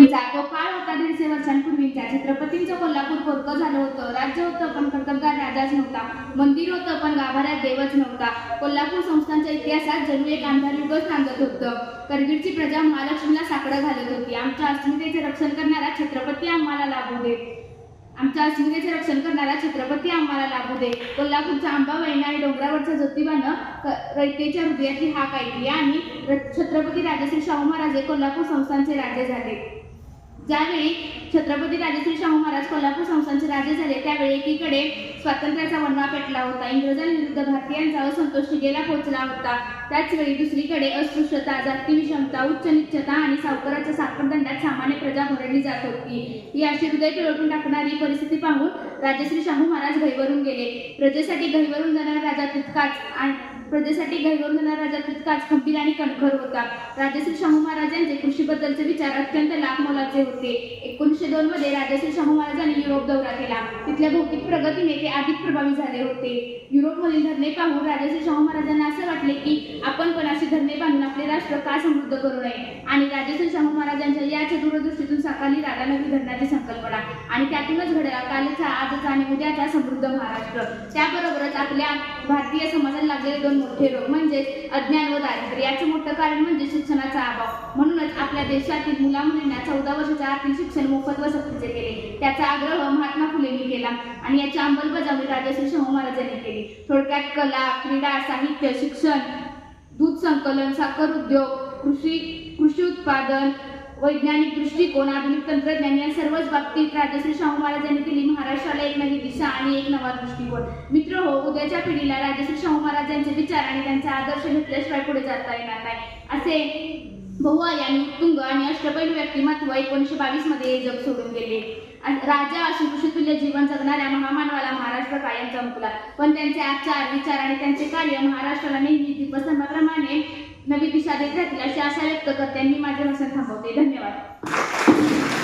छत्रपतींचा तो काळ होता 150 वर्षांपूर्वीचा. छत्रपतींचं कोल्हापूर पोरकं झालं होतं. राज्य होतं पण कर्तबगार राजाच नव्हता. मंदिर होतं पण गाभाऱ्यात देवच नव्हता. कोल्हापूर संस्थांच्या इतिहासात जणू एक अंधार युगच नांदत होतं. करगीरची प्रजा महालक्ष्मीला साकडं घालत होती. आमच्या अस्मितेचे रक्षण करणारा छत्रपती आम्हाला लाभू दे. आमच्या अस्मितेचे रक्षण करणारा छत्रपती आम्हाला लाभू दे. कोल्हापूरच्या अंबाबाईने आणि डोंगरावरच्या ज्योतिबानं रयतेच्या हृदयातली हाक ऐकली आणि छत्रपती राजश्री शाहू महाराज हे कोल्हापूर संस्थानचे राजे झाले. ज्यावेळी छत्रपती राजश्री शाहू महाराज कोल्हापूर संस्थानचे राजे झाले त्यावेळी एकीकडे स्वातंत्र्याचा वणवा पेटला होता. इंग्रजांविरुद्ध भारतीयांचा असंतोष शिगेला पोहोचला होता. त्याचवेळी दुसरीकडे अस्पृश्यता, जाती विषमता, उच्च नीचता आणि सावकाराच्या साखळदंडात सामान्य प्रजा भरडली जात होती. ही अशी हृदय पिळवटून टाकणारी परिस्थिती पाहून राजश्री शाहू महाराज गहिवरून गेले. प्रजेसाठी गहिवरून जाणारा राजा तितकाच खंबीर आणि कणखर होता. राजश्री शाहू महाराजांचे कृषीबद्दलचे विचार अत्यंत लाखमोलाचे होते. 1902 मध्ये राजश्री शाहू महाराजांनी युरोप दौरा केला. तिथल्या भौतिक प्रगतीने ते अधिक प्रभावी झाले होते. युरोपमधील धरणे पाहून राजश्री शाहू महाराजांना असे वाटले की आपण पण अशी धरणे बांधून आपले राष्ट्र का समृद्ध करू नये. आणि राजश्री शाहू महाराजांच्या याच दूरदृष्टीतून साकारली राधानगरी धरणाची संकल्पना आणि त्यातूनच घडला कालचा, आजचा आणि उद्याचा समृद्ध महाराष्ट्र. त्याबरोबरच आपल्या भारतीय समाजाला लागलेले दोन मोठे रोग म्हणजे अज्ञान व दारिद्र्य. याचे मोठं कारण म्हणजे शिक्षणाचा अभाव. म्हणूनच आपल्या देशातील मुलामुलींना 14 वर्षाच्या आतील शिक्षण मोफत व सक्तीचे केले. त्याचा आग्रह महात्मा फुलेंनी केला आणि याची अंमलबजावणी राजश्री शाहू महाराजांनी केली. थोडक्यात कला, क्रीडा, साहित्य, शिक्षण, दूध संकलन, साखर उद्योग, कृषी उत्पादन, वैज्ञानिक दृष्टिकोन, आधुनिक तंत्रज्ञान या सर्वच बाबतीत राजश्री शाहू महाराजांनी दिली महाराष्ट्राला एक नवी दिशा आणि एक नवा दृष्टिकोन. मित्र हो, उद्याच्या पिढीला राजश्री शाहू महाराजांचे विचार आणि त्यांचा आदर्श घेतल्याशिवाय पुढे जाता येणार नाही. असे बहुआयामी, उत्तुंग आणि अष्टपैलू व्यक्तिमत्व 1922 मध्ये जग सोडून गेले. राजा अशी ऋषितुल्य जीवन जगणाऱ्या महामानवाला महाराष्ट्र कायम चमकला. पण त्यांचे आचार, विचार आणि त्यांचे कार्य महाराष्ट्राला नेहमी दीपस्तंभाप्रमाणे नवी दिशा देत राहतील अशी आशा व्यक्त करते. मी माझे भाषण थांबवते. धन्यवाद.